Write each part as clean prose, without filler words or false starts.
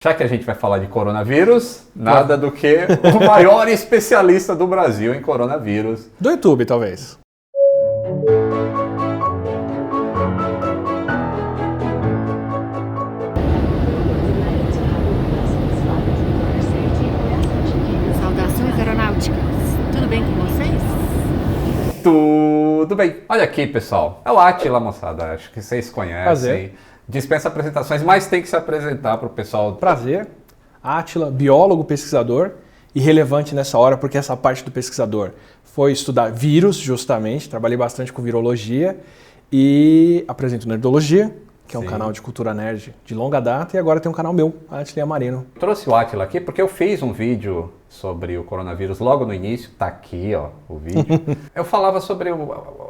Já que a gente vai falar de coronavírus, nada do que o maior especialista do Brasil em coronavírus. Do YouTube, talvez. Saudações aeronáuticas. Tudo bem com vocês? Tudo bem. Olha aqui, pessoal. É o Átila, moçada. Acho que vocês conhecem. Prazer. Dispensa apresentações, mas tem que se apresentar para o pessoal. Prazer. Átila, biólogo, pesquisador, e relevante nessa hora porque essa parte do pesquisador foi estudar vírus, justamente. Trabalhei bastante com virologia e apresento Nerdologia, que é um canal de cultura nerd de longa data, e agora tem um canal meu, Átila Yamarino. Trouxe o Átila aqui porque eu fiz um vídeo sobre o coronavírus logo no início, tá aqui, ó, o vídeo. Eu falava sobre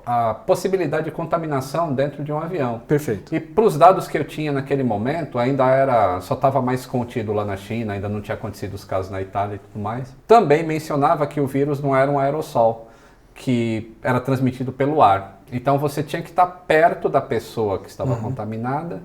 a possibilidade de contaminação dentro de um avião. Perfeito. E para os dados que eu tinha naquele momento, só estava mais contido lá na China, ainda não tinha acontecido os casos na Itália e tudo mais. Também mencionava que o vírus não era um aerossol, que era transmitido pelo ar. Então você tinha que estar perto da pessoa que estava contaminada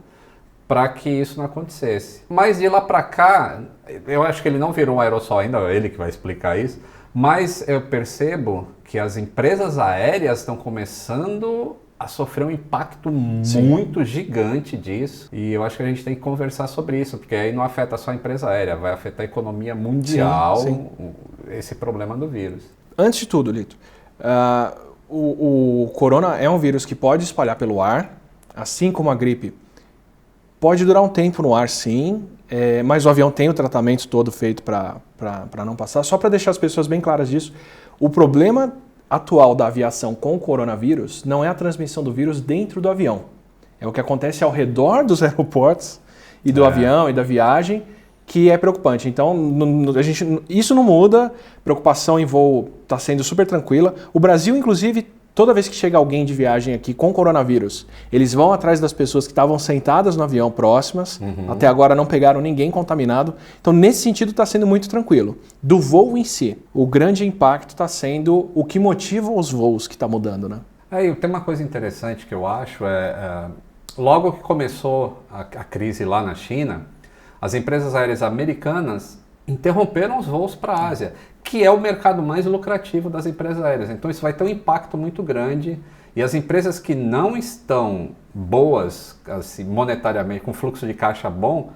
para que isso não acontecesse. Mas de lá para cá, eu acho que ele não virou um aerossol ainda, é ele que vai explicar isso, mas eu percebo que as empresas aéreas estão começando a sofrer um impacto muito gigante disso, e eu acho que a gente tem que conversar sobre isso, porque aí não afeta só a empresa aérea, vai afetar a economia mundial, esse problema do vírus. Antes de tudo, Lito, o corona é um vírus que pode espalhar pelo ar, assim como a gripe. Pode durar um tempo no ar, sim, mas o avião tem o tratamento todo feito para não passar. Só para deixar as pessoas bem claras disso, o problema atual da aviação com o coronavírus não é a transmissão do vírus dentro do avião. É o que acontece ao redor dos aeroportos e do avião e da viagem que é preocupante. Então, isso não muda, preocupação em voo está sendo super tranquila. O Brasil, inclusive, toda vez que chega alguém de viagem aqui com coronavírus, eles vão atrás das pessoas que estavam sentadas no avião próximas, até agora não pegaram ninguém contaminado. Então, nesse sentido, está sendo muito tranquilo. Do voo em si, o grande impacto está sendo o que motiva os voos que está mudando, né? Aí, tem uma coisa interessante que eu acho, logo que começou a crise lá na China, as empresas aéreas americanas interromperam os voos para a Ásia, que é o mercado mais lucrativo das empresas aéreas. Então isso vai ter um impacto muito grande, e as empresas que não estão boas assim, monetariamente, com fluxo de caixa bom,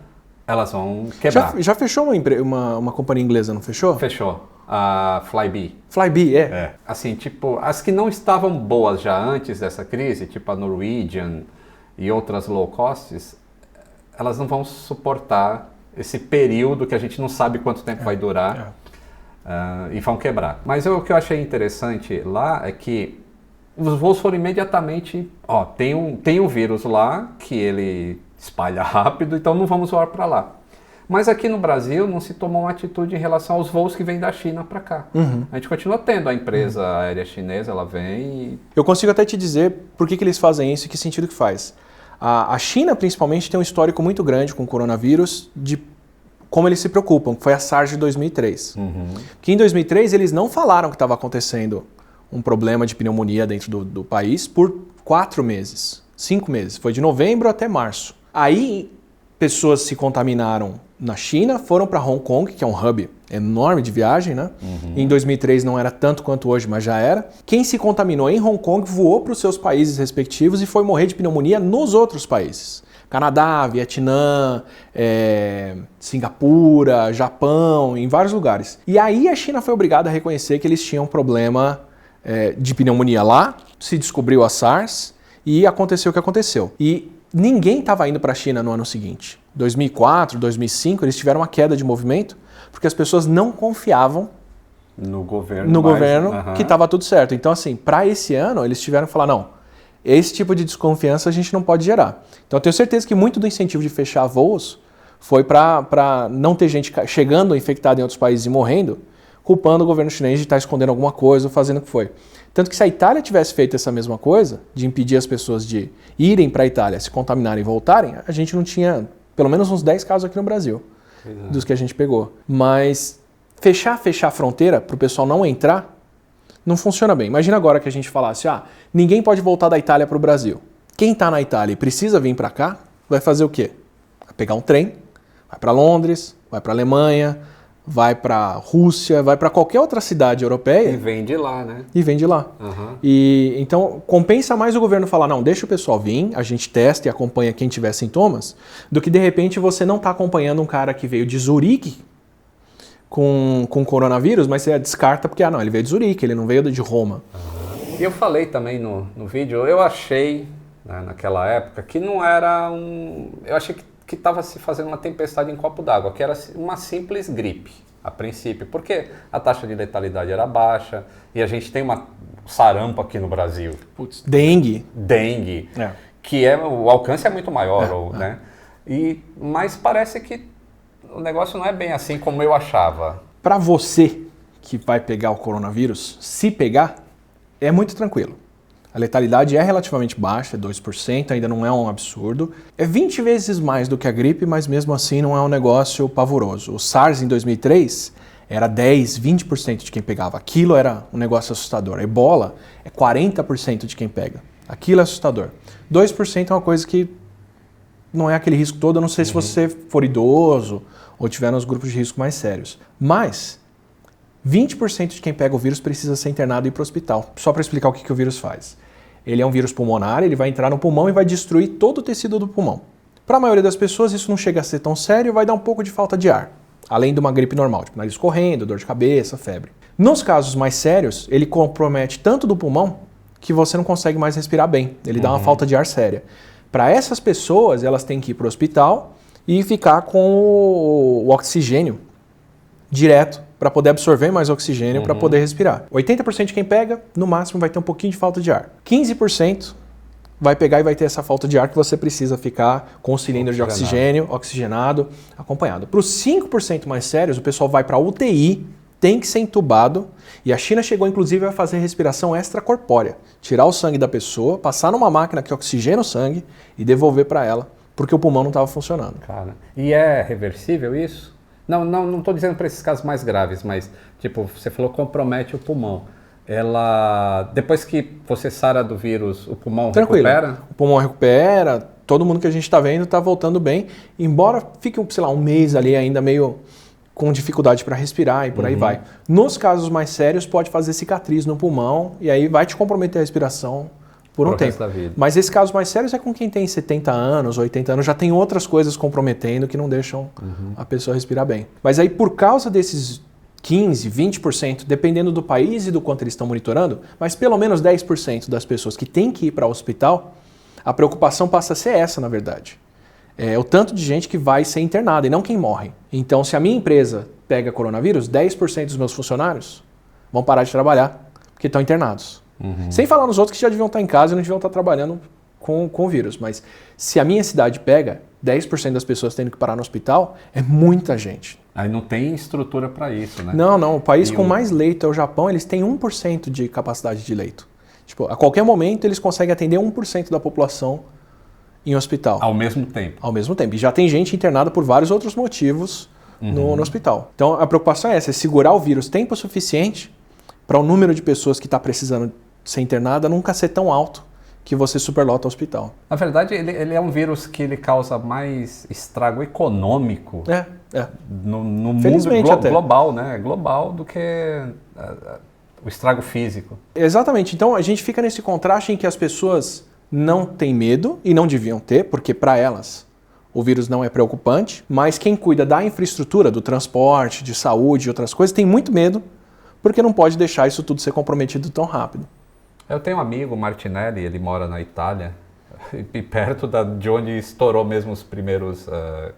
elas vão quebrar. Já fechou uma companhia inglesa, não fechou? Fechou. A Flybe. Flybe, é. Assim, tipo, as que não estavam boas já antes dessa crise, tipo a Norwegian e outras low costs, elas não vão suportar esse período que a gente não sabe quanto tempo vai durar e vão quebrar. Mas o que eu achei interessante lá é que os voos foram imediatamente, tem um vírus lá que ele espalha rápido, então não vamos voar para lá. Mas aqui no Brasil não se tomou uma atitude em relação aos voos que vêm da China para cá. A gente continua tendo a empresa aérea chinesa, ela vem e... Eu consigo até te dizer por que eles fazem isso e que sentido que faz. A China, principalmente, tem um histórico muito grande com o coronavírus, de como eles se preocupam, que foi a SARS de 2003. Que em 2003 eles não falaram que estava acontecendo um problema de pneumonia dentro do país por 4 meses, 5 meses. Foi de novembro até março. Aí, pessoas se contaminaram na China, foram para Hong Kong, que é um hub enorme de viagem, né? Em 2003 não era tanto quanto hoje, mas já era. Quem se contaminou em Hong Kong voou para os seus países respectivos e foi morrer de pneumonia nos outros países. Canadá, Vietnã, Singapura, Japão, em vários lugares. E aí a China foi obrigada a reconhecer que eles tinham um problema de pneumonia lá, se descobriu a SARS e aconteceu o que aconteceu. E ninguém estava indo para a China no ano seguinte. 2004, 2005, eles tiveram uma queda de movimento porque as pessoas não confiavam no governo que estava tudo certo. Então, assim, para esse ano, eles tiveram que falar, não, esse tipo de desconfiança a gente não pode gerar. Então, eu tenho certeza que muito do incentivo de fechar voos foi para não ter gente chegando infectada em outros países e morrendo, culpando o governo chinês de estar escondendo alguma coisa ou fazendo o que foi. Tanto que se a Itália tivesse feito essa mesma coisa, de impedir as pessoas de irem para a Itália, se contaminarem e voltarem, a gente não tinha pelo menos uns 10 casos aqui no Brasil, dos que a gente pegou. Mas fechar a fronteira para o pessoal não entrar, não funciona bem. Imagina agora que a gente falasse, ninguém pode voltar da Itália para o Brasil. Quem está na Itália e precisa vir para cá, vai fazer o quê? Vai pegar um trem, Vai para Londres, vai para Alemanha, vai para Rússia, vai para qualquer outra cidade europeia. E vem de lá, né? E vem de lá. E então compensa mais o governo falar, não, deixa o pessoal vir, a gente testa e acompanha quem tiver sintomas, do que de repente você não está acompanhando um cara que veio de Zurique com coronavírus, mas você descarta porque, não, ele veio de Zurique, ele não veio de Roma. E eu falei também no vídeo, eu achei, né, naquela época, que não era eu achei que estava se fazendo uma tempestade em copo d'água, que era uma simples gripe, a princípio, porque a taxa de letalidade era baixa e a gente tem uma sarampo aqui no Brasil. Putz, dengue. Que o alcance é muito maior, né? Mas parece que o negócio não é bem assim como eu achava. Para você que vai pegar o coronavírus, se pegar, é muito tranquilo. A letalidade é relativamente baixa, é 2%, ainda não é um absurdo. É 20 vezes mais do que a gripe, mas mesmo assim não é um negócio pavoroso. O SARS em 2003 era 10, 20% de quem pegava. Aquilo era um negócio assustador. A Ebola é 40% de quem pega. Aquilo é assustador. 2% é uma coisa que não é aquele risco todo, a não sei se você for idoso ou tiver nos grupos de risco mais sérios. Mas 20% de quem pega o vírus precisa ser internado e ir para o hospital. Só para explicar o que o vírus faz. Ele é um vírus pulmonar, ele vai entrar no pulmão e vai destruir todo o tecido do pulmão. Para a maioria das pessoas isso não chega a ser tão sério e vai dar um pouco de falta de ar. Além de uma gripe normal, tipo nariz correndo, dor de cabeça, febre. Nos casos mais sérios, ele compromete tanto do pulmão que você não consegue mais respirar bem. Ele dá uma falta de ar séria. Para essas pessoas, elas têm que ir para o hospital e ficar com o oxigênio direto para poder absorver mais oxigênio para poder respirar. 80% de quem pega, no máximo, vai ter um pouquinho de falta de ar. 15% vai pegar e vai ter essa falta de ar que você precisa ficar com o cilindro de oxigênio, oxigenado, acompanhado. Para os 5% mais sérios, o pessoal vai para a UTI, tem que ser entubado, e a China chegou inclusive a fazer respiração extracorpórea, tirar o sangue da pessoa, passar numa máquina que oxigena o sangue e devolver para ela, porque o pulmão não estava funcionando. Cara, e é reversível isso? Não estou dizendo para esses casos mais graves, mas tipo, você falou compromete o pulmão. Depois que você sara do vírus, o pulmão recupera? O pulmão recupera, todo mundo que a gente está vendo está voltando bem, embora fique, sei lá, um mês ali ainda meio com dificuldade para respirar e por aí vai. Nos casos mais sérios pode fazer cicatriz no pulmão e aí vai te comprometer a respiração por um tempo. Mas esses casos mais sérios é com quem tem 70 anos, 80 anos, já tem outras coisas comprometendo que não deixam a pessoa respirar bem. Mas aí por causa desses 15, 20%, dependendo do país e do quanto eles estão monitorando, mas pelo menos 10% das pessoas que têm que ir para o hospital, a preocupação passa a ser essa, na verdade. É o tanto de gente que vai ser internada e não quem morre. Então, se a minha empresa pega coronavírus, 10% dos meus funcionários vão parar de trabalhar porque estão internados. Sem falar nos outros que já deviam estar em casa e não deviam estar trabalhando com o vírus. Mas se a minha cidade pega, 10% das pessoas tendo que parar no hospital, é muita gente. Aí não tem estrutura para isso, né? Não. O país com mais leito é o Japão, eles têm 1% de capacidade de leito. Tipo, a qualquer momento eles conseguem atender 1% da população em hospital. Ao mesmo tempo? Ao mesmo tempo. E já tem gente internada por vários outros motivos no hospital. Então a preocupação é essa, é segurar o vírus tempo suficiente para o número de pessoas que está precisando ser internada nunca ser tão alto que você superlota o hospital. Na verdade, ele é um vírus que ele causa mais estrago econômico no mundo global, né? Global do que o estrago físico. Exatamente. Então a gente fica nesse contraste em que as pessoas não têm medo e não deviam ter, porque para elas o vírus não é preocupante, mas quem cuida da infraestrutura, do transporte, de saúde e outras coisas, tem muito medo, porque não pode deixar isso tudo ser comprometido tão rápido. Eu tenho um amigo, Martinelli, ele mora na Itália, e perto de onde estourou mesmo os primeiros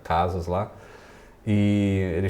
casos lá. E ele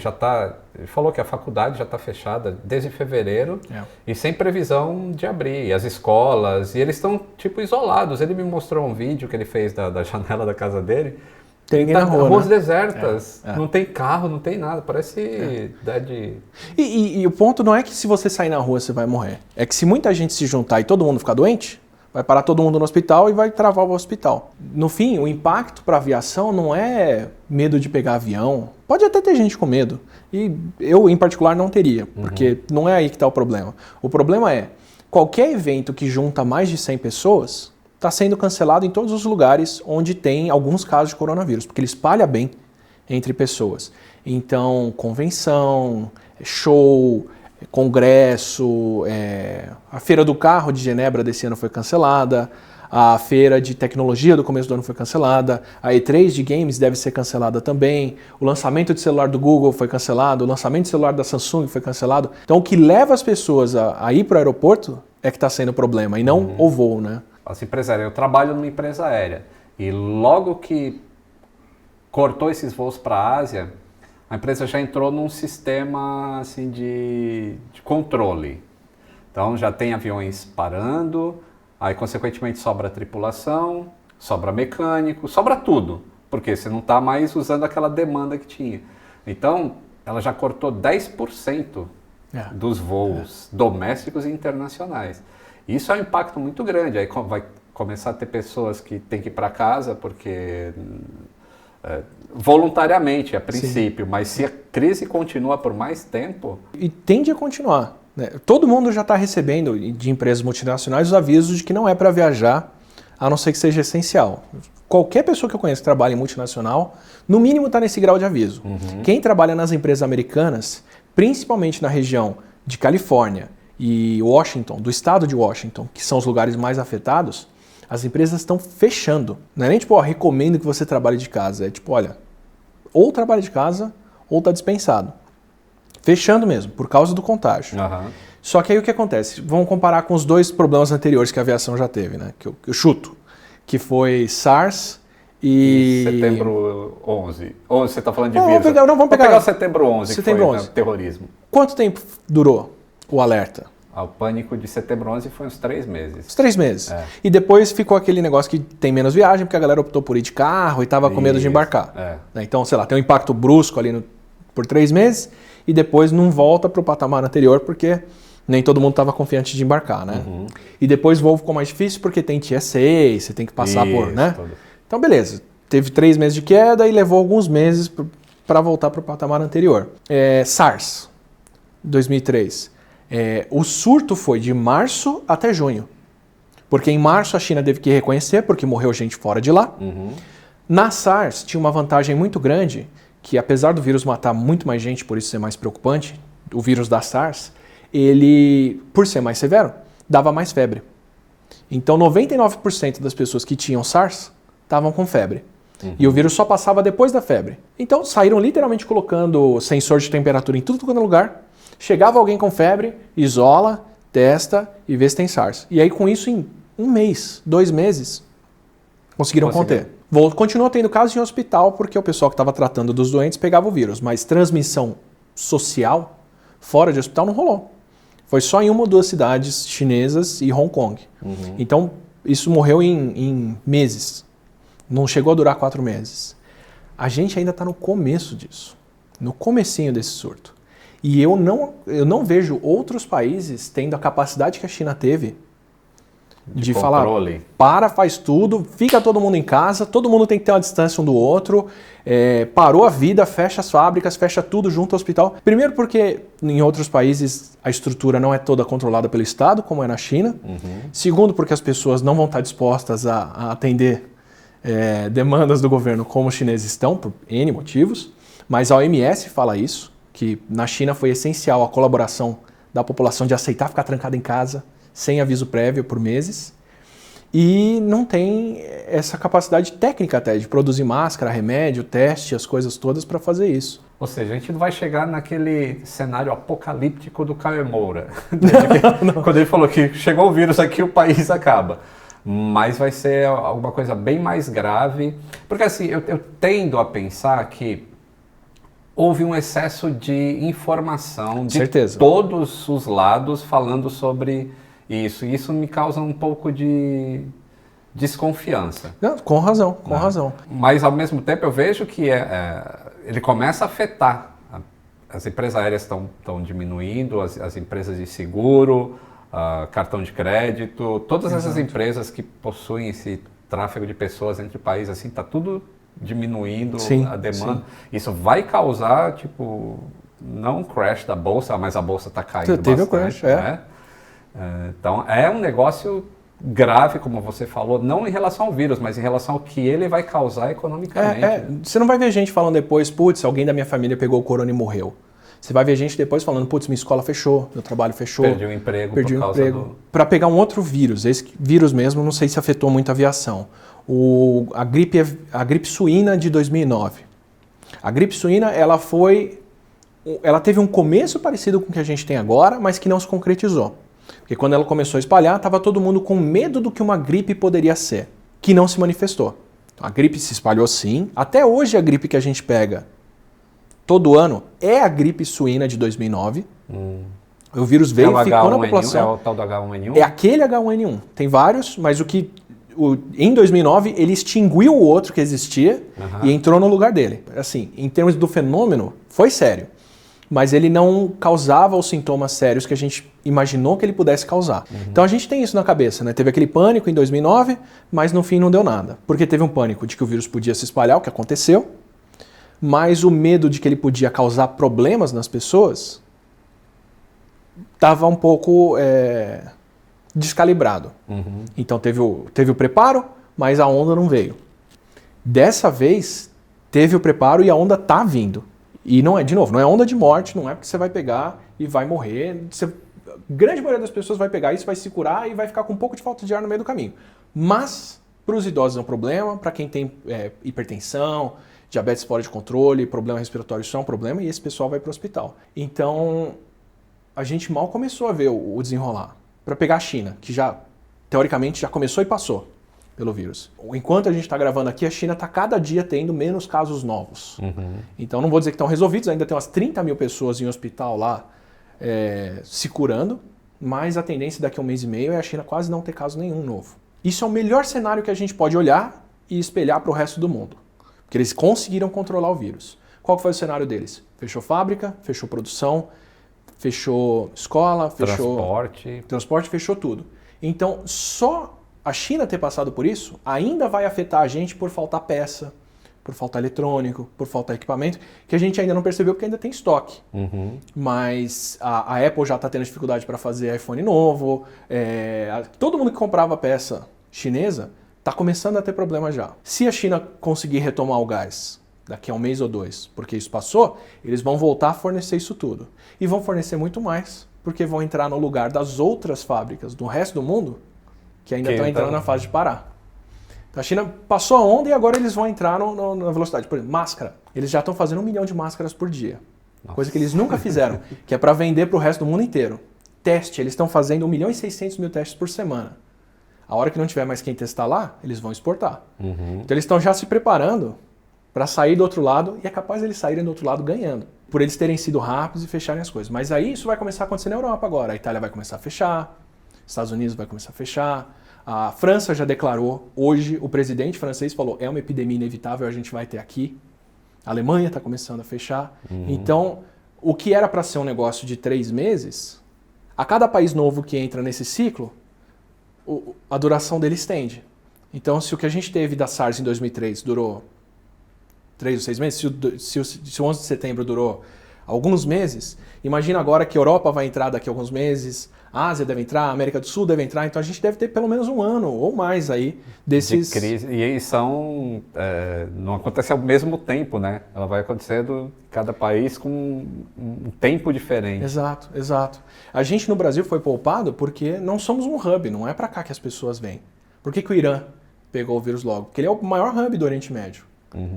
falou que a faculdade já está fechada desde fevereiro e sem previsão de abrir. E as escolas, e eles estão tipo isolados. Ele me mostrou um vídeo que ele fez da janela da casa dele. Tem ninguém na rua, ruas desertas, não tem carro, não tem nada, parece idade... E o ponto não é que se você sair na rua você vai morrer, é que se muita gente se juntar e todo mundo ficar doente, vai parar todo mundo no hospital e vai travar o hospital. No fim, o impacto para a aviação não é medo de pegar avião, pode até ter gente com medo, e eu em particular não teria, porque não é aí que está o problema. O problema é, qualquer evento que junta mais de 100 pessoas... está sendo cancelado em todos os lugares onde tem alguns casos de coronavírus, porque ele espalha bem, entre pessoas. Então, convenção, show, congresso, a Feira do Carro de Genebra desse ano foi cancelada, a Feira de Tecnologia do começo do ano foi cancelada, a E3 de Games deve ser cancelada também, o lançamento de celular do Google foi cancelado, o lançamento de celular da Samsung foi cancelado. Então, o que leva as pessoas a ir para o aeroporto é que está sendo o problema, e não o voo, né? As empresas aéreas, eu trabalho numa empresa aérea, e logo que cortou esses voos para a Ásia, a empresa já entrou num sistema assim, de controle. Então já tem aviões parando, aí consequentemente sobra tripulação, sobra mecânico, sobra tudo, porque você não está mais usando aquela demanda que tinha. Então ela já cortou 10% dos voos domésticos e internacionais. Isso é um impacto muito grande, aí vai começar a ter pessoas que têm que ir para casa porque... voluntariamente, a princípio, mas se a crise continua por mais tempo... E tende a continuar, né? Todo mundo já está recebendo de empresas multinacionais os avisos de que não é para viajar, a não ser que seja essencial. Qualquer pessoa que eu conheço que trabalha em multinacional, no mínimo está nesse grau de aviso. Quem trabalha nas empresas americanas, principalmente na região de Califórnia e Washington, do estado de Washington, que são os lugares mais afetados, as empresas estão fechando. Não é nem tipo, recomendo que você trabalhe de casa. É tipo, olha, ou trabalha de casa ou está dispensado. Fechando mesmo, por causa do contágio. Só que aí o que acontece? Vamos comparar com os dois problemas anteriores que a aviação já teve, né? Que eu chuto. Que foi SARS e... Setembro 11. Ou você está falando de vírus? Vamos pegar o setembro 11, setembro que foi 11. Terrorismo. Quanto tempo durou o alerta? O pânico de setembro 11 foi uns 3 meses. Uns 3 meses. E depois ficou aquele negócio que tem menos viagem, porque a galera optou por ir de carro e estava com medo de embarcar. Então, sei lá, tem um impacto brusco ali por 3 meses e depois não volta para o patamar anterior, porque nem todo mundo estava confiante de embarcar, né? E depois o voo ficou mais difícil porque tem TSA, você tem que passar por, né? Então, beleza. Teve 3 meses de queda e levou alguns meses para voltar para o patamar anterior. SARS, 2003. O surto foi de março até junho. Porque em março a China teve que reconhecer, porque morreu gente fora de lá. Na SARS tinha uma vantagem muito grande, que apesar do vírus matar muito mais gente, por isso ser mais preocupante, o vírus da SARS, ele, por ser mais severo, dava mais febre. Então 99% das pessoas que tinham SARS estavam com febre. E o vírus só passava depois da febre. Então saíram literalmente colocando sensor de temperatura em tudo quanto é lugar. Chegava alguém com febre, isola, testa e vê se tem SARS. E aí com isso em 1 mês, 2 meses, conseguiram conter. Continuou tendo casos em hospital porque o pessoal que estava tratando dos doentes pegava o vírus, mas transmissão social fora de hospital não rolou. Foi só em 1 ou 2 cidades chinesas e Hong Kong. Então isso morreu em meses. Não chegou a durar 4 meses. A gente ainda está no começo disso, no comecinho desse surto. E eu não vejo outros países tendo a capacidade que a China teve de falar, faz tudo, fica todo mundo em casa, todo mundo tem que ter uma distância um do outro, parou a vida, fecha as fábricas, fecha tudo junto ao hospital. Primeiro porque em outros países a estrutura não é toda controlada pelo Estado, como é na China. Segundo porque as pessoas não vão estar dispostas a atender demandas do governo como os chineses estão, por N motivos. Mas a OMS fala isso, que na China foi essencial a colaboração da população de aceitar ficar trancada em casa, sem aviso prévio por meses, e não tem essa capacidade técnica até de produzir máscara, remédio, teste, as coisas todas para fazer isso. Ou seja, a gente não vai chegar naquele cenário apocalíptico do Caio Moura, quando ele falou que chegou o vírus aqui, o país acaba. Mas vai ser alguma coisa bem mais grave, porque assim, eu tendo a pensar que houve um excesso de informação de todos os lados falando sobre isso. E isso me causa um pouco de desconfiança. Não, com razão, com razão. Mas, ao mesmo tempo, eu vejo que ele começa a afetar. As empresas aéreas estão diminuindo, as empresas de seguro, cartão de crédito, todas essas empresas que possuem esse tráfego de pessoas entre países, assim, está tudo diminuindo a demanda. Isso vai causar, tipo, não um crash da bolsa, mas a bolsa está caindo bastante. Teve o crash, né? Então, é um negócio grave, como você falou, não em relação ao vírus, mas em relação ao que ele vai causar economicamente. Você não vai ver gente falando depois, putz, alguém da minha família pegou o corona e morreu. Você vai ver gente depois falando, putz, minha escola fechou, meu trabalho fechou. Perdi o emprego por causa do... Para pegar um outro vírus, esse vírus mesmo, não sei se afetou muito a aviação. A gripe suína de 2009. A gripe suína, ela teve um começo parecido com o que a gente tem agora, mas que não se concretizou. Porque quando ela começou a espalhar, estava todo mundo com medo do que uma gripe poderia ser, que não se manifestou. Então, a gripe se espalhou sim. Até hoje a gripe que a gente pega todo ano é a gripe suína de 2009. O vírus veio e ficou na população. É o tal do H1N1? É aquele H1N1. Tem vários, mas em 2009 ele extinguiu o outro que existia e entrou no lugar dele. Assim, em termos do fenômeno, foi sério. Mas ele não causava os sintomas sérios que a gente imaginou que ele pudesse causar. Então a gente tem isso na cabeça, né? Teve aquele pânico em 2009, mas no fim não deu nada. Porque teve um pânico de que o vírus podia se espalhar, o que aconteceu, mas o medo de que ele podia causar problemas nas pessoas estava um pouco descalibrado. Então teve o preparo, mas a onda não veio. Dessa vez, teve o preparo e a onda está vindo. E não é, de novo, não é onda de morte, não é porque você vai pegar e vai morrer. A grande maioria das pessoas vai pegar isso, vai se curar e vai ficar com um pouco de falta de ar no meio do caminho. Mas, para os idosos é um problema, para quem tem hipertensão, diabetes fora de controle, problema respiratório, isso é um problema e esse pessoal vai para o hospital. Então, a gente mal começou a ver o desenrolar. Para pegar a China, que já, teoricamente, já começou e passou pelo vírus. Enquanto a gente está gravando aqui, a China está cada dia tendo menos casos novos. Então não vou dizer que estão resolvidos, ainda tem umas 30 mil pessoas em hospital lá se curando, mas a tendência daqui a um mês e meio é a China quase não ter caso nenhum novo. Isso é o melhor cenário que a gente pode olhar e espelhar para o resto do mundo. Porque eles conseguiram controlar o vírus. Qual foi o cenário deles? Fechou fábrica, fechou produção, fechou escola, fechou transporte, fechou tudo. Então só a China ter passado por isso ainda vai afetar a gente por faltar peça, por faltar eletrônico, por faltar equipamento, que a gente ainda não percebeu porque ainda tem estoque. Mas a Apple já está tendo dificuldade para fazer iPhone novo, todo mundo que comprava peça chinesa está começando a ter problema já. Se a China conseguir retomar o gás daqui a um mês ou dois, porque isso passou, eles vão voltar a fornecer isso tudo. E vão fornecer muito mais, porque vão entrar no lugar das outras fábricas do resto do mundo que ainda estão entrando na fase de parar. Então a China passou a onda e agora eles vão entrar na velocidade. Por exemplo, máscara. Eles já estão fazendo 1 milhão de máscaras por dia. Nossa. Coisa que eles nunca fizeram, que é para vender para o resto do mundo inteiro. Teste, eles estão fazendo 1.600.000 testes por semana. A hora que não tiver mais quem testar lá, eles vão exportar. Então eles estão já se preparando para sair do outro lado e é capaz deles saírem do outro lado ganhando. Por eles terem sido rápidos e fecharem as coisas. Mas aí isso vai começar a acontecer na Europa agora. A Itália vai começar a fechar, Estados Unidos vai começar a fechar, a França já declarou, hoje o presidente francês falou, é uma epidemia inevitável, a gente vai ter aqui. A Alemanha está começando a fechar. Então, o que era para ser um negócio de 3 meses, a cada país novo que entra nesse ciclo, a duração dele estende. Então, se o que a gente teve da SARS em 2003 durou 3 ou 6 meses, se o 11 de setembro durou alguns meses, imagina agora que a Europa vai entrar daqui a alguns meses, a Ásia deve entrar, a América do Sul deve entrar, então a gente deve ter pelo menos 1 ano ou mais aí desses... De crise. E aí não acontece ao mesmo tempo, né? Ela vai acontecendo cada país com um tempo diferente. Exato, exato. A gente no Brasil foi poupado porque não somos um hub, não é para cá que as pessoas vêm. Por que o Irã pegou o vírus logo? Porque ele é o maior hub do Oriente Médio,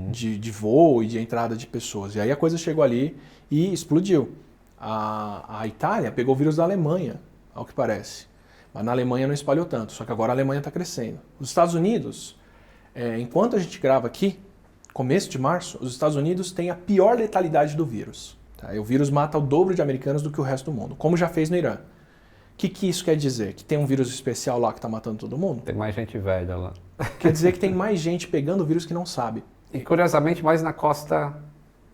de voo e de entrada de pessoas. E aí a coisa chegou ali e explodiu. A Itália pegou o vírus da Alemanha, ao que parece. Mas na Alemanha não espalhou tanto, só que agora a Alemanha está crescendo. Os Estados Unidos, enquanto a gente grava aqui, começo de março, os Estados Unidos têm a pior letalidade do vírus. Tá? O vírus mata o dobro de americanos do que o resto do mundo, como já fez no Irã. O que isso quer dizer? Que tem um vírus especial lá que está matando todo mundo? Tem mais gente velha lá. Quer dizer que tem mais gente pegando o vírus que não sabe. E curiosamente mais na costa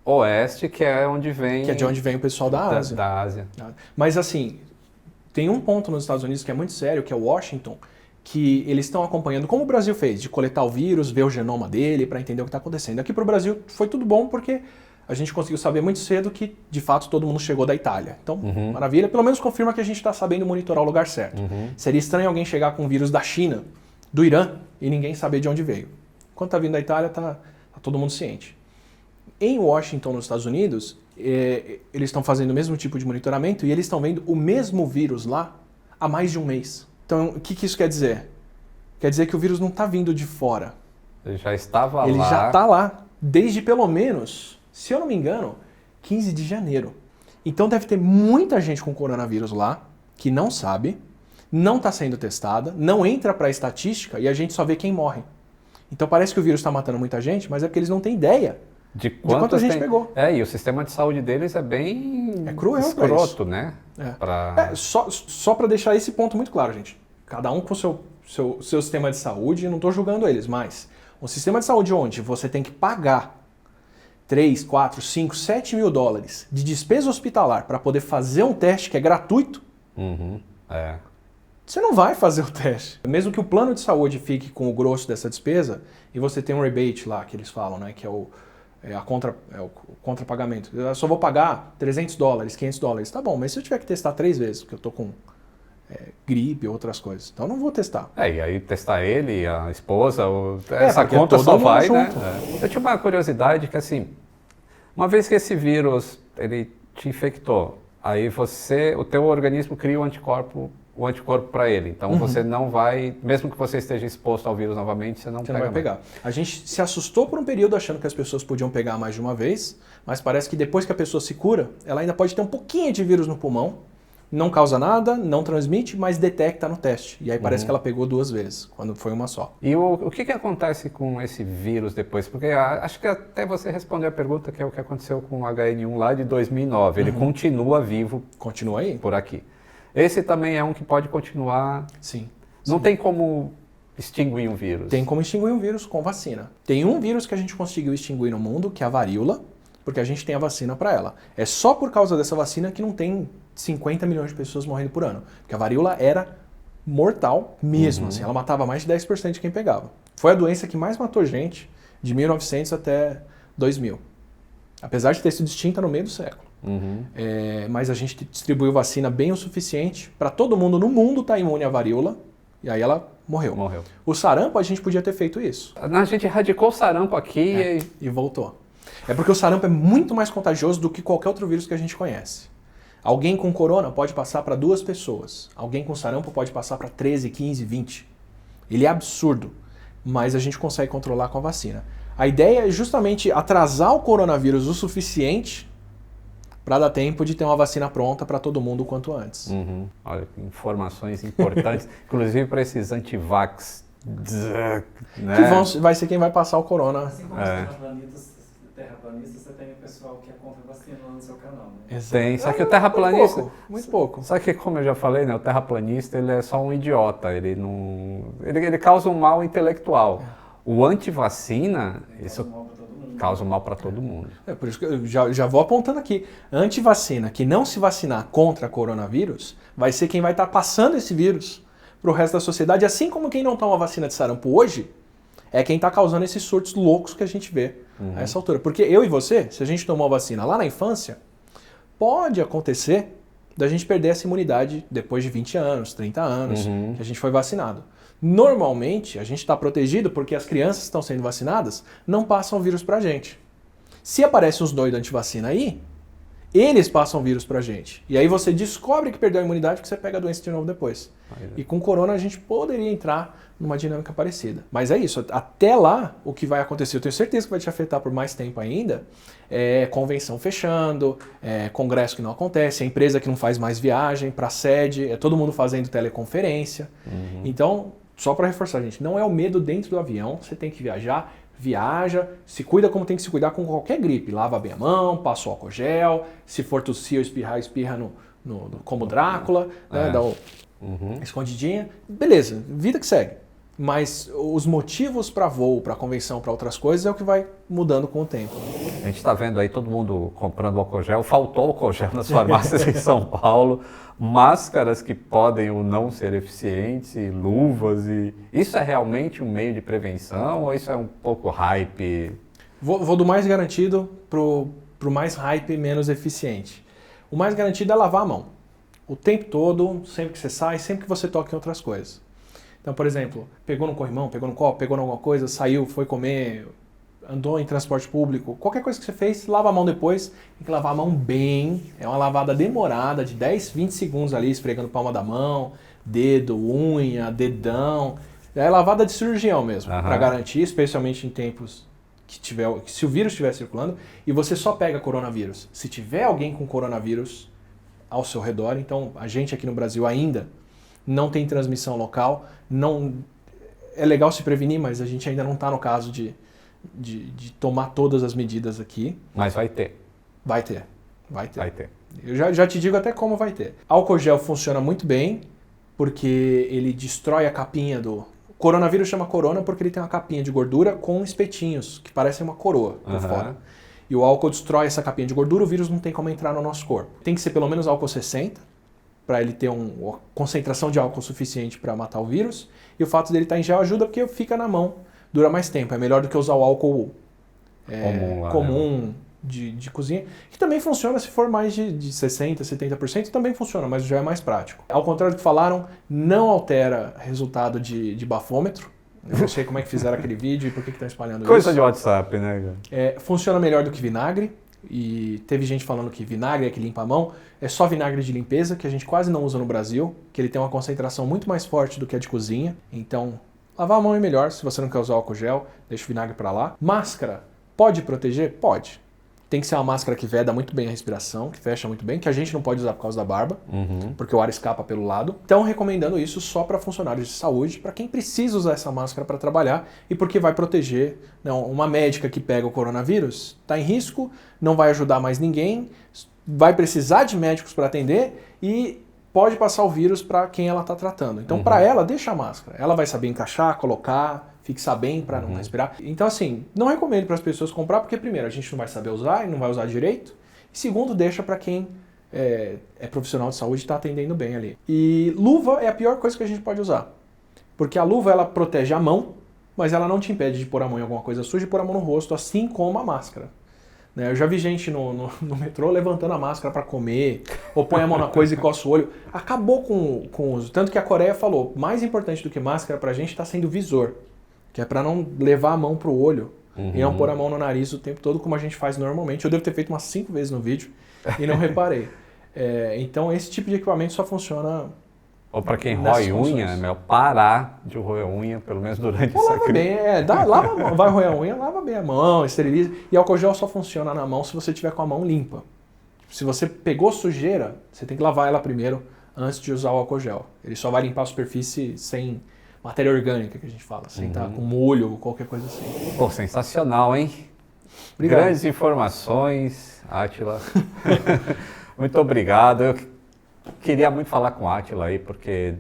oeste, que é onde vem... Que é de onde vem o pessoal da Ásia. Da Ásia. Mas assim, tem um ponto nos Estados Unidos que é muito sério, que é Washington, que eles estão acompanhando, como o Brasil fez, de coletar o vírus, ver o genoma dele, para entender o que está acontecendo. Aqui para o Brasil foi tudo bom porque a gente conseguiu saber muito cedo que, de fato, todo mundo chegou da Itália. Então, maravilha, pelo menos confirma que a gente está sabendo monitorar o lugar certo. Seria estranho alguém chegar com um vírus da China, do Irã, e ninguém saber de onde veio. Enquanto está vindo da Itália, tá todo mundo ciente. Em Washington, nos Estados Unidos, eles estão fazendo o mesmo tipo de monitoramento e eles estão vendo o mesmo vírus lá há mais de um mês. Então, o que isso quer dizer? Quer dizer que o vírus não está vindo de fora. Ele já estava lá. Ele já está lá desde pelo menos, se eu não me engano, 15 de janeiro. Então deve ter muita gente com coronavírus lá que não sabe, não está sendo testada, não entra para a estatística e a gente só vê quem morre. Então parece que o vírus está matando muita gente, mas é porque eles não têm ideia de quanta gente pegou. E o sistema de saúde deles é bem cruel, escroto, né? Só para deixar esse ponto muito claro, gente. Cada um com o seu sistema de saúde, não estou julgando eles, mas um sistema de saúde onde você tem que pagar 3, 4, 5, 7 mil dólares de despesa hospitalar para poder fazer um teste que é gratuito, você não vai fazer o teste. Mesmo que o plano de saúde fique com o grosso dessa despesa e você tem um rebate lá, que eles falam, né, que é o contrapagamento. Eu só vou pagar 300 dólares, 500 dólares. Tá bom, mas se eu tiver que testar 3 vezes, porque eu tô com gripe ou outras coisas, então eu não vou testar. E aí testar ele, a esposa, essa conta só vai, né? Eu tinha uma curiosidade que assim, uma vez que esse vírus ele te infectou, aí o teu organismo cria o anticorpo para ele. Então você não vai, mesmo que você esteja exposto ao vírus novamente, você não vai pegar. A gente se assustou por um período achando que as pessoas podiam pegar mais de uma vez, mas parece que depois que a pessoa se cura, ela ainda pode ter um pouquinho de vírus no pulmão, não causa nada, não transmite, mas detecta no teste. E aí parece que ela pegou 2 vezes, quando foi uma só. E o que acontece com esse vírus depois? Porque acho que até você respondeu a pergunta, que é o que aconteceu com o HN1 lá de 2009. Ele continua vivo. Continua aí. Por aqui. Esse também é um que pode continuar. Sim. Não tem como extinguir um vírus. Tem como extinguir um vírus com vacina. Tem um vírus que a gente conseguiu extinguir no mundo, que é a varíola, porque a gente tem a vacina para ela. É só por causa dessa vacina que não tem 50 milhões de pessoas morrendo por ano. Porque a varíola era mortal mesmo, assim, ela matava mais de 10% de quem pegava. Foi a doença que mais matou gente de 1900 até 2000. Apesar de ter sido extinta no meio do século. Mas a gente distribuiu vacina bem o suficiente para todo mundo no mundo estar imune à varíola, e aí ela morreu. O sarampo a gente podia ter feito isso. A gente erradicou o sarampo aqui e voltou. É porque o sarampo é muito mais contagioso do que qualquer outro vírus que a gente conhece. Alguém com corona pode passar para 2 pessoas. Alguém com sarampo pode passar para 13, 15, 20. Ele é absurdo, mas a gente consegue controlar com a vacina. A ideia é justamente atrasar o coronavírus o suficiente para dar tempo de ter uma vacina pronta para todo mundo o quanto antes. Olha, informações importantes, inclusive para esses antivax, né? Que vai ser quem vai passar o corona. Assim como os terraplanistas, você tem o pessoal que é contra a vacina lá no seu canal, né? Tem, só que o terraplanista... Muito pouco. Só que, como eu já falei, né, o terraplanista ele é só um idiota, ele causa um mal intelectual. O antivacina, isso causa mal para todo mundo. Por isso que eu já vou apontando aqui. Antivacina, que não se vacinar contra coronavírus, vai ser quem vai estar passando esse vírus para o resto da sociedade, assim como quem não toma vacina de sarampo hoje, é quem está causando esses surtos loucos que a gente vê a essa altura. Porque eu e você, se a gente tomou a vacina lá na infância, pode acontecer da gente perder essa imunidade depois de 20 anos, 30 anos, que a gente foi vacinado. Normalmente, a gente está protegido porque as crianças que estão sendo vacinadas não passam o vírus para a gente. Se aparecem uns doidos antivacina aí, eles passam o vírus para a gente. E aí você descobre que perdeu a imunidade porque você pega a doença de novo depois. E com corona a gente poderia entrar numa dinâmica parecida. Mas é isso, até lá o que vai acontecer, eu tenho certeza que vai te afetar por mais tempo ainda, é convenção fechando, congresso que não acontece, a empresa que não faz mais viagem para sede, todo mundo fazendo teleconferência. Então, só para reforçar, gente, não é o medo dentro do avião, você tem que viajar, viaja, se cuida como tem que se cuidar com qualquer gripe, lava bem a mão, passa o álcool gel, se for tossir ou espirrar, espirra como Drácula, né, dá escondidinha, beleza, vida que segue. Mas os motivos para voo, para convenção, para outras coisas é o que vai mudando com o tempo. A gente está vendo aí todo mundo comprando álcool gel, faltou álcool gel nas farmácias em São Paulo, máscaras que podem ou não ser eficientes, e luvas, e isso é realmente um meio de prevenção ou isso é um pouco hype? Vou do mais garantido pro para o mais hype e menos eficiente. O mais garantido é lavar a mão. O tempo todo, sempre que você sai, sempre que você toca em outras coisas. Então, por exemplo, pegou no corrimão, pegou no copo, pegou em alguma coisa, saiu, foi comer, andou em transporte público, qualquer coisa que você fez, lava a mão depois. Tem que lavar a mão bem, é uma lavada demorada, de 10, 20 segundos ali, esfregando palma da mão, dedo, unha, dedão. É lavada de cirurgião mesmo, para garantir, especialmente em tempos que se o vírus estiver circulando, e você só pega coronavírus. Se tiver alguém com coronavírus ao seu redor, então a gente aqui no Brasil ainda não tem transmissão local, não é legal se prevenir, mas a gente ainda não está no caso de tomar todas as medidas aqui. Mas vai ter. Vai ter. Vai ter. Eu já te digo até como vai ter. Álcool gel funciona muito bem, porque ele destrói a capinha do... O coronavírus chama corona porque ele tem uma capinha de gordura com espetinhos, que parecem uma coroa por fora. E o álcool destrói essa capinha de gordura, o vírus não tem como entrar no nosso corpo. Tem que ser pelo menos álcool 60, para ele ter uma concentração de álcool suficiente para matar o vírus. E o fato dele estar em gel ajuda porque fica na mão, dura mais tempo. É melhor do que usar o álcool comum de cozinha, que também funciona se for mais de 60%, 70%, também funciona, mas já é mais prático. Ao contrário do que falaram, não altera resultado de bafômetro. Eu não sei como é que fizeram aquele vídeo e por que estão espalhando isso. Coisa de WhatsApp, né? Funciona melhor do que vinagre. E teve gente falando que vinagre é que limpa a mão. É só vinagre de limpeza, que a gente quase não usa no Brasil, que ele tem uma concentração muito mais forte do que a de cozinha. Então, lavar a mão é melhor. Se você não quer usar álcool gel, deixa o vinagre para lá. Máscara, pode proteger? Pode. Tem que ser uma máscara que veda muito bem a respiração, que fecha muito bem, que a gente não pode usar por causa da barba, porque o ar escapa pelo lado. Então, recomendando isso só para funcionários de saúde, para quem precisa usar essa máscara para trabalhar e porque vai proteger. Não, uma médica que pega o coronavírus está em risco, não vai ajudar mais ninguém, vai precisar de médicos para atender e pode passar o vírus para quem ela está tratando. Então, para ela, deixa a máscara. Ela vai saber encaixar, colocar, fixar bem para não respirar. Então, assim, não recomendo para as pessoas comprar, porque primeiro, a gente não vai saber usar e não vai usar direito. E segundo, deixa para quem é profissional de saúde e está atendendo bem ali. E luva é a pior coisa que a gente pode usar. Porque a luva, ela protege a mão, mas ela não te impede de pôr a mão em alguma coisa suja e pôr a mão no rosto, assim como a máscara. Eu já vi gente no metrô levantando a máscara para comer, ou põe a mão na coisa e coça o olho. Acabou com o uso. Tanto que a Coreia falou, mais importante do que máscara pra gente está sendo visor. Que é para não levar a mão pro olho e não pôr a mão no nariz o tempo todo, como a gente faz normalmente. Eu devo ter feito umas 5 vezes no vídeo e não reparei. Então esse tipo de equipamento só funciona... Ou para quem rói unha, é melhor parar de roer unha, pelo menos durante essa crise. Lava bem, lava a mão, vai roer a unha, lava bem a mão, esteriliza. E álcool gel só funciona na mão se você tiver com a mão limpa. Se você pegou sujeira, você tem que lavar ela primeiro antes de usar o álcool gel. Ele só vai limpar a superfície sem matéria orgânica, que a gente fala, sem estar com molho ou qualquer coisa assim. Pô, sensacional, hein? Obrigado. Grandes informações, Átila. Muito obrigado. Eu queria muito falar com o Átila aí, porque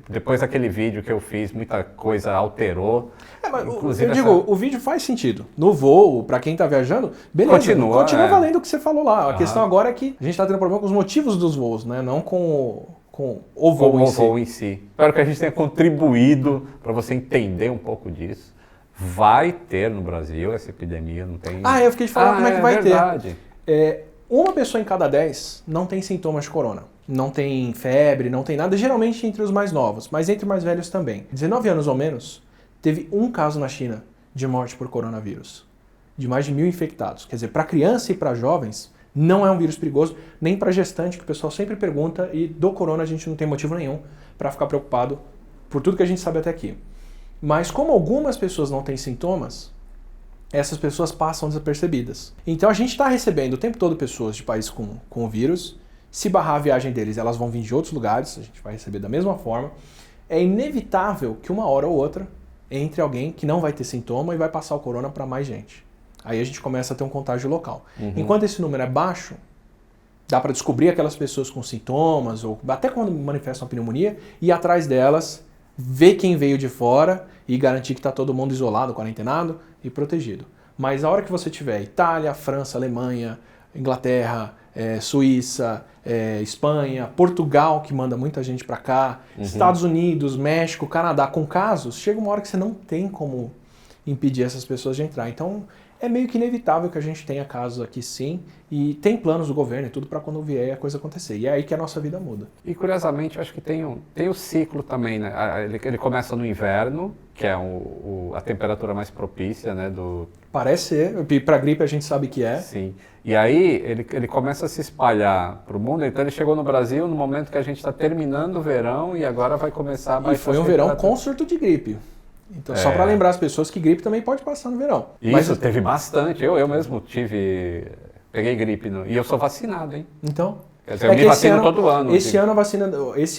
depois daquele vídeo que eu fiz, muita coisa alterou. Mas eu digo, o vídeo faz sentido. No voo, para quem está viajando, beleza, continua valendo o que você falou lá. A questão agora é que a gente está tendo problema com os motivos dos voos, né? Não com o voo em si. Espero que a gente tenha contribuído para você entender um pouco disso. Vai ter no Brasil essa epidemia, não tem... eu fiquei de falar como é que vai verdade. ter. Uma pessoa em cada 10 não tem sintomas de corona. Não tem febre, não tem nada, geralmente entre os mais novos, mas entre mais velhos também. 19 anos ou menos, teve um caso na China de morte por coronavírus. De mais de 1.000 infectados. Quer dizer, para criança e para jovens, não é um vírus perigoso, nem para gestante, que o pessoal sempre pergunta, e do corona a gente não tem motivo nenhum para ficar preocupado por tudo que a gente sabe até aqui. Mas como algumas pessoas não têm sintomas, essas pessoas passam desapercebidas. Então a gente está recebendo o tempo todo pessoas de países com o vírus. Se barrar a viagem deles, elas vão vir de outros lugares, a gente vai receber da mesma forma. É inevitável que uma hora ou outra entre alguém que não vai ter sintoma e vai passar o corona para mais gente. Aí a gente começa a ter um contágio local. Enquanto esse número é baixo, dá para descobrir aquelas pessoas com sintomas, ou até quando manifestam a pneumonia, ir atrás delas, ver quem veio de fora e garantir que está todo mundo isolado, quarentenado e protegido. Mas a hora que você tiver Itália, França, Alemanha, Inglaterra, Suíça, Espanha, Portugal, que manda muita gente para cá, Estados Unidos, México, Canadá, com casos, chega uma hora que você não tem como impedir essas pessoas de entrar. Então, É meio que inevitável que a gente tenha casos aqui sim, e tem planos do governo e tudo para quando vier a coisa acontecer. E é aí que a nossa vida muda. E curiosamente, eu acho que tem o ciclo também, né? Ele começa no inverno, que é a temperatura mais propícia, né? Parece ser, para gripe a gente sabe que é. Sim. E aí ele começa a se espalhar para o mundo, então ele chegou no Brasil no momento que a gente está terminando o verão e agora vai começar a baixar. E foi um verão com surto de gripe. Então, só para lembrar as pessoas que gripe também pode passar no verão. Isso, teve bastante. Eu mesmo peguei gripe e eu sou vacinado, hein? Então, quer dizer, eu me vacino todo ano. Esse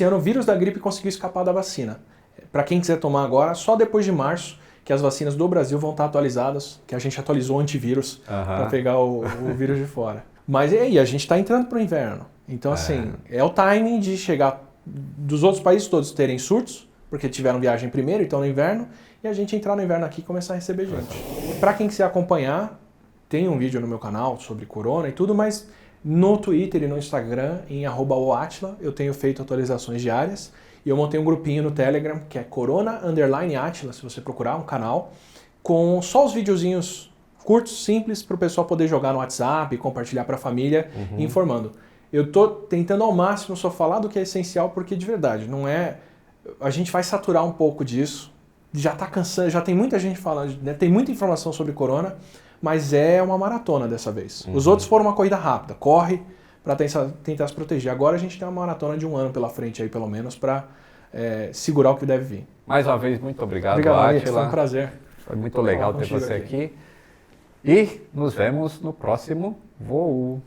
ano o vírus da gripe conseguiu escapar da vacina. Para quem quiser tomar agora, só depois de março, que as vacinas do Brasil vão estar atualizadas, que a gente atualizou o antivírus para pegar o vírus de fora. Mas e aí, a gente está entrando para o inverno. Então, assim, é o timing de chegar dos outros países todos terem surtos, porque tiveram viagem primeiro, então no inverno, e a gente entrar no inverno aqui e começar a receber gente. Para quem quiser acompanhar, tem um vídeo no meu canal sobre corona e tudo, mas no Twitter e no Instagram, em @oatila, eu tenho feito atualizações diárias, e eu montei um grupinho no Telegram, que é Corona_Atila, se você procurar, um canal, com só os videozinhos curtos, simples, para o pessoal poder jogar no WhatsApp, compartilhar para a família, informando. Eu estou tentando ao máximo só falar do que é essencial, porque de verdade, não é... A gente vai saturar um pouco disso, já está cansando, já tem muita gente falando, né? Tem muita informação sobre corona, mas é uma maratona dessa vez. Os outros foram uma corrida rápida, corre para tentar se proteger. Agora a gente tem uma maratona de 1 ano pela frente aí, pelo menos, para segurar o que deve vir. Mais uma vez, muito obrigado, Átila. Átila. Foi um prazer. Foi muito legal ter você aqui. E nos vemos no próximo voo.